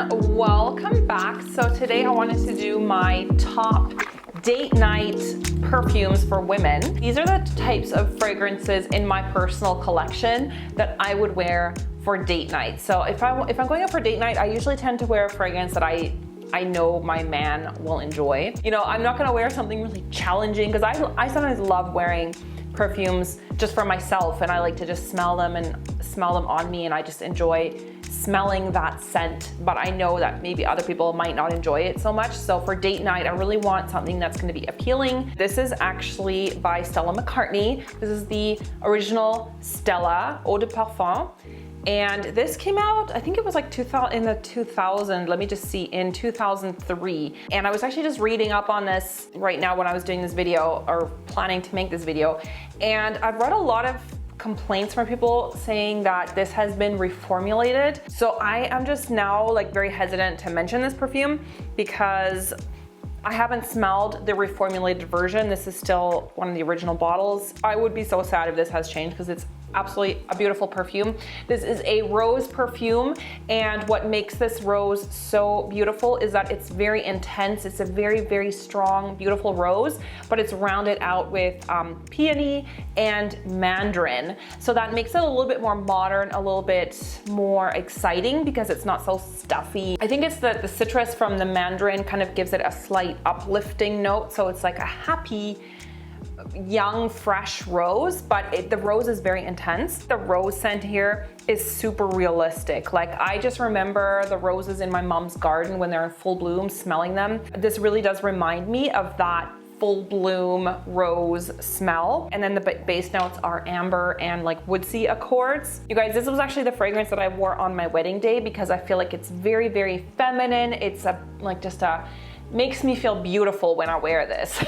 everyone, welcome back. So today I wanted to do my top date night perfumes for women. These are the types of fragrances in my personal collection that I would wear for date night. So if I'm going out for date night, I usually tend to wear a fragrance that I know my man will enjoy. You know, I'm not gonna wear something really challenging because I sometimes love wearing perfumes just for myself, and I like to just smell them on me, and I just enjoy smelling that scent, but I know that maybe other people might not enjoy it so much. So for date night, I really want something that's going to be appealing. This is actually by Stella McCartney. This is the original Stella Eau de Parfum. And this came out, I think it was like 2000, let me just see, in 2003. And I was actually just reading up on this right now when I was doing this video, or planning to make this video. And I've read a lot of complaints from people saying that this has been reformulated. So I am just now like very hesitant to mention this perfume because I haven't smelled the reformulated version. This is still one of the original bottles. I would be so sad if this has changed because it's absolutely a beautiful perfume. This is a rose perfume, and what makes this rose so beautiful is that it's very intense. It's a very, very strong, beautiful rose, but it's rounded out with Peony and Mandarine. So that makes it a little bit more modern, a little bit more exciting because it's not so stuffy. I think it's the citrus from the Mandarine kind of gives it a slight uplifting note. So it's like a happy, young, fresh rose, but the rose is very intense. The rose scent here is super realistic. Like, I just remember the roses in my mom's garden when they're in full bloom, smelling them. This really does remind me of that full bloom rose smell. And then the base notes are amber and like woodsy accords. You guys, this was actually the fragrance that I wore on my wedding day because I feel like it's very, very feminine. It's makes me feel beautiful when I wear this,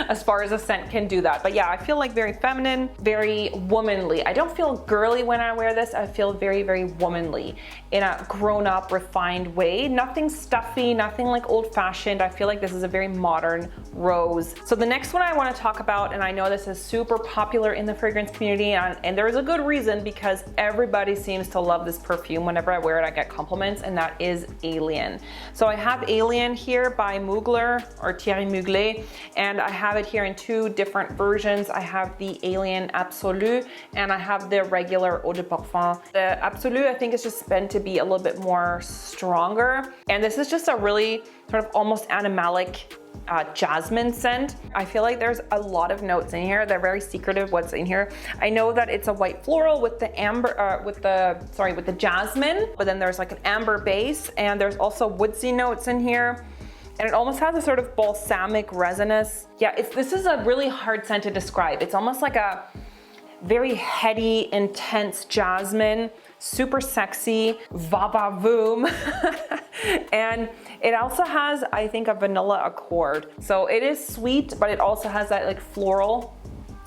as far as a scent can do that. But yeah, I feel like very feminine, very womanly. I don't feel girly when I wear this. I feel very, very womanly in a grown-up, refined way. Nothing stuffy, nothing like old-fashioned. I feel like this is a very modern rose. So the next one I want to talk about, and I know this is super popular in the fragrance community, and there is a good reason because everybody seems to love this perfume. Whenever I wear it, I get compliments, and that is Alien. So I have Alien here by Mugler, or Thierry Mugler, and I have it here in two different versions. I have the Alien Absolu and I have the regular Eau de Parfum. The Absolu, I think, is just meant to be a little bit more stronger, and this is just a really sort of almost animalic jasmine scent. I feel like there's a lot of notes in here. They're very secretive what's in here. I know that it's a white floral with the amber, with the jasmine, but then there's like an amber base, and there's also woodsy notes in here. And it almost has a sort of balsamic resinous. Yeah, this is a really hard scent to describe. It's almost like a very heady, intense jasmine, super sexy, va-va-voom. And it also has, I think, a vanilla accord. So it is sweet, but it also has that like floral,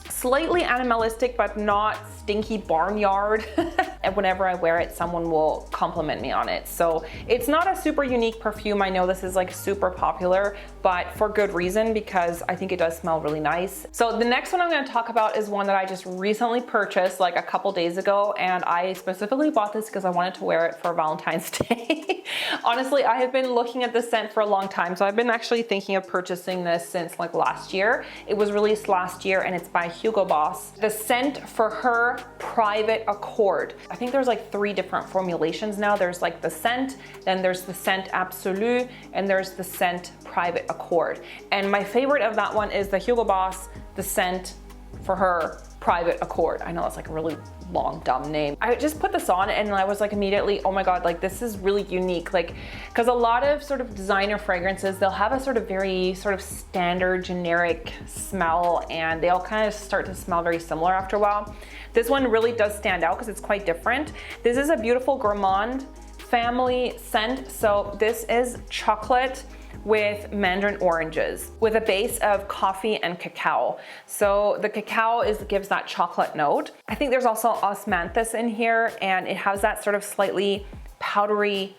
slightly animalistic, but not stinky barnyard. And whenever I wear it, someone will compliment me on it. So it's not a super unique perfume. I know this is like super popular, but for good reason, because I think it does smell really nice. So the next one I'm going to talk about is one that I just recently purchased like a couple days ago, and I specifically bought this because I wanted to wear it for Valentine's Day. Honestly, I have been looking at this scent for a long time, so I've been actually thinking of purchasing this since like last year. It was released last year, and it's by Hugo Boss. The scent for her Private Accord. I think there's like 3 different formulations now. There's like the scent, then there's the scent Absolu, and there's the scent Private Accord. And my favorite of that one is the Hugo Boss, the scent for her Private Accord. I know that's like a really long, dumb name. I just put this on and I was like immediately, oh my God, like this is really unique. Like, because a lot of sort of designer fragrances, they'll have a sort of very sort of standard generic smell, and they all kind of start to smell very similar after a while. This one really does stand out because it's quite different. This is a beautiful gourmand family scent. So this is chocolate with mandarin oranges with a base of coffee and cacao. So the cacao gives that chocolate note. I think there's also osmanthus in here, and it has that sort of slightly powdery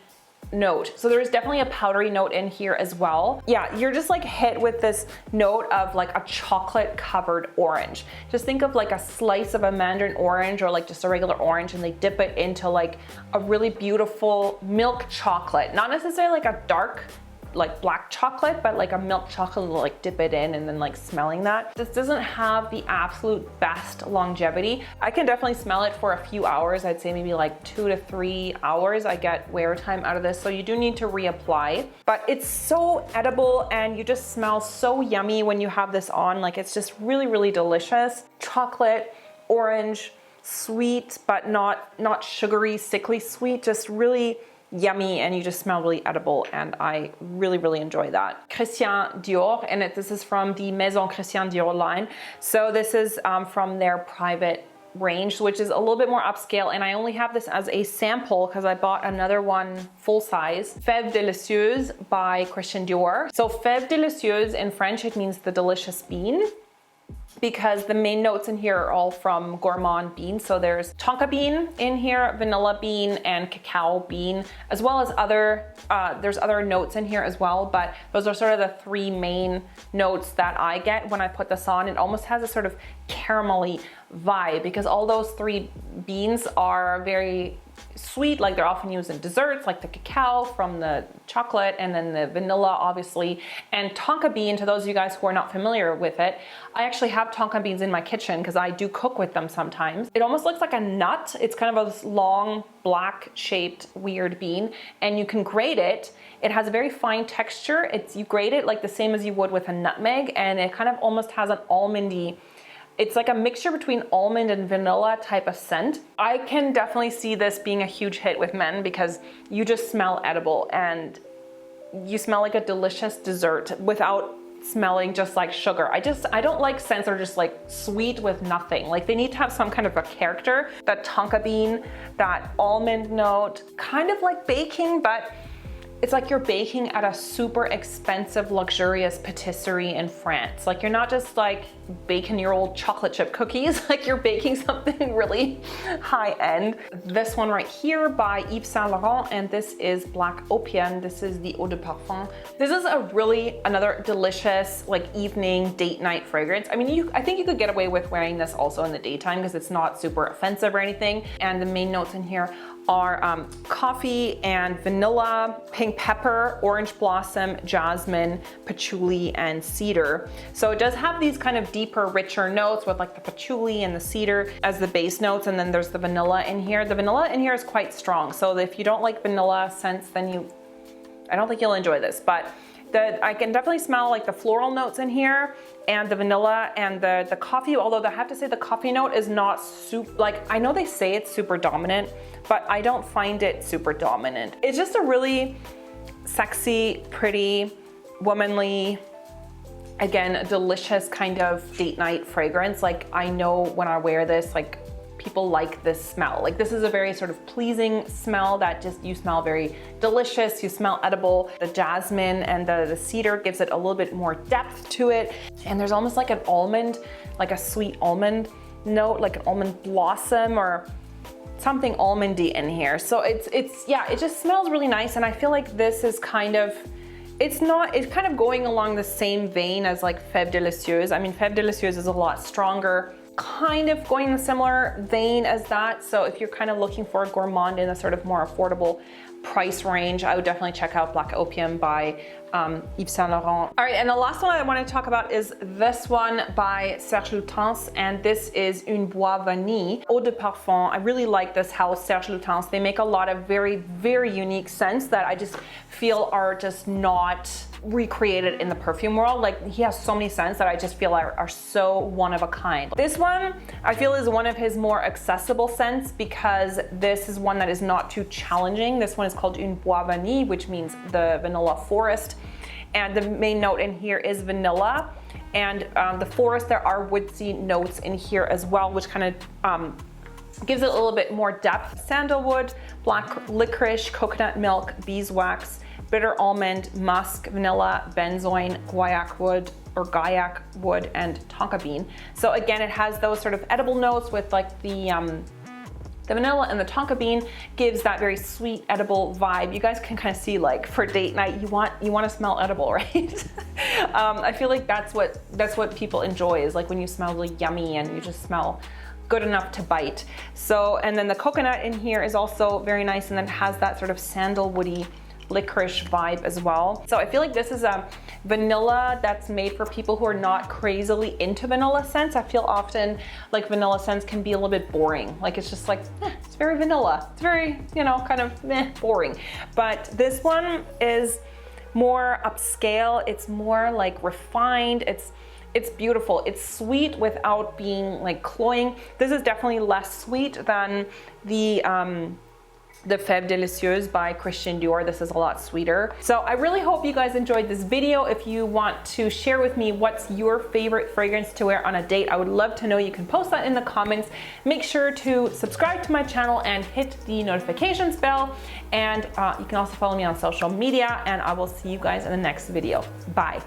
note. So there's definitely a powdery note in here as well. Yeah, you're just like hit with this note of like a chocolate covered orange. Just think of like a slice of a mandarin orange or like just a regular orange, and they dip it into like a really beautiful milk chocolate. Not necessarily like a dark like black chocolate, but like a milk chocolate, like dip it in and then like smelling that. This doesn't have the absolute best longevity. I can definitely smell it for a few hours. I'd say maybe like 2 to 3 hours I get wear time out of this. So you do need to reapply, but it's so edible and you just smell so yummy when you have this on. Like it's just really, really delicious. Chocolate, orange, sweet, but not sugary, sickly sweet, just really yummy, and you just smell really edible, and I really, really enjoy that. Christian Dior, and this is from the Maison Christian Dior line. So this is from their private range, which is a little bit more upscale, and I only have this as a sample because I bought another one full size. Feve Delicieuse by Christian Dior. So Feve Delicieuse in French, it means the delicious bean, because the main notes in here are all from gourmand beans. So there's Tonka bean in here, vanilla bean, and cacao bean, as well as there's other notes in here as well, but those are sort of the three main notes that I get when I put this on. It almost has a sort of caramelly vibe because all those three beans are very sweet, like they're often used in desserts, like the cacao from the chocolate, and then the vanilla obviously, and Tonka bean. To those of you guys who are not familiar with it, I actually have Tonka beans in my kitchen because I do cook with them sometimes. It almost looks like a nut. It's kind of a long black shaped weird bean, and you can grate it. It has a very fine texture. You grate it like the same as you would with a nutmeg, and it kind of almost has an almondy, it's like a mixture between almond and vanilla type of scent. I can definitely see this being a huge hit with men because you just smell edible and you smell like a delicious dessert without smelling just like sugar. I don't like scents that are just like sweet with nothing. Like they need to have some kind of a character. That Tonka bean, that almond note, kind of like baking, but it's like you're baking at a super expensive, luxurious patisserie in France. Like you're not just like baking your old chocolate chip cookies, like you're baking something really high end. This one right here by Yves Saint Laurent, and this is Black Opium. This is the Eau de Parfum. This is another delicious like evening date night fragrance. I mean, I think you could get away with wearing this also in the daytime because it's not super offensive or anything. And the main notes in here are coffee and vanilla, pink pepper, orange blossom, jasmine, patchouli, and cedar. So it does have these kind of deeper, richer notes with like the patchouli and the cedar as the base notes, and then there's the vanilla in here. The vanilla in here is quite strong, so if you don't like vanilla scents, then I don't think you'll enjoy this, but I can definitely smell like the floral notes in here and the vanilla and the coffee, although I have to say the coffee note is not super, like I know they say it's super dominant, but I don't find it super dominant. It's just a really sexy, pretty, womanly, again, a delicious kind of date night fragrance. Like I know when I wear this, like people like this smell. Like this is a very sort of pleasing smell that just, you smell very delicious, you smell edible. The jasmine and the cedar gives it a little bit more depth to it. And there's almost like an almond, like a sweet almond note, like an almond blossom or something almondy in here. So yeah, it just smells really nice. And I feel like this is kind of, it's kind of going along the same vein as like Feve Delicieuse. I mean, Feve Delicieuse is a lot stronger, kind of going in a similar vein as that. So if you're kind of looking for a gourmand in a sort of more affordable price range, I would definitely check out Black Opium by Yves Saint Laurent. All right, and the last one I want to talk about is this one by Serge Lutens, and this is Une Bois Vanille Eau de Parfum. I really like this house, Serge Lutens. They make a lot of very, very unique scents that I just feel are just not recreated in the perfume world. Like he has so many scents that I just feel are so one of a kind. This one I feel is one of his more accessible scents because this is one that is not too challenging. This one is called Une Bois Vanille, which means the vanilla forest. And the main note in here is vanilla. And the forest, there are woodsy notes in here as well, which kind of gives it a little bit more depth. Sandalwood, black licorice, coconut milk, beeswax, bitter almond, musk, vanilla, benzoin, guaiac wood, and tonka bean. So again, it has those sort of edible notes with like the The vanilla and the tonka bean gives that very sweet, edible vibe. You guys can kind of see, like, for date night, you want to smell edible, right? I feel like that's what people enjoy, is like when you smell really yummy and you just smell good enough to bite. So, and then the coconut in here is also very nice, and then has that sort of sandalwoody licorice vibe as well. So I feel like this is a vanilla that's made for people who are not crazily into vanilla scents. I feel often like vanilla scents can be a little bit boring. Like it's just like, it's very vanilla. It's very, you know, kind of boring. But this one is more upscale. It's more like refined. It's beautiful. It's sweet without being like cloying. This is definitely less sweet than the Feve Delicieuse by Christian Dior. This is a lot sweeter. So I really hope you guys enjoyed this video. If you want to share with me what's your favorite fragrance to wear on a date, I would love to know. You can post that in the comments. Make sure to subscribe to my channel and hit the notifications bell. And you can also follow me on social media, and I will see you guys in the next video. Bye.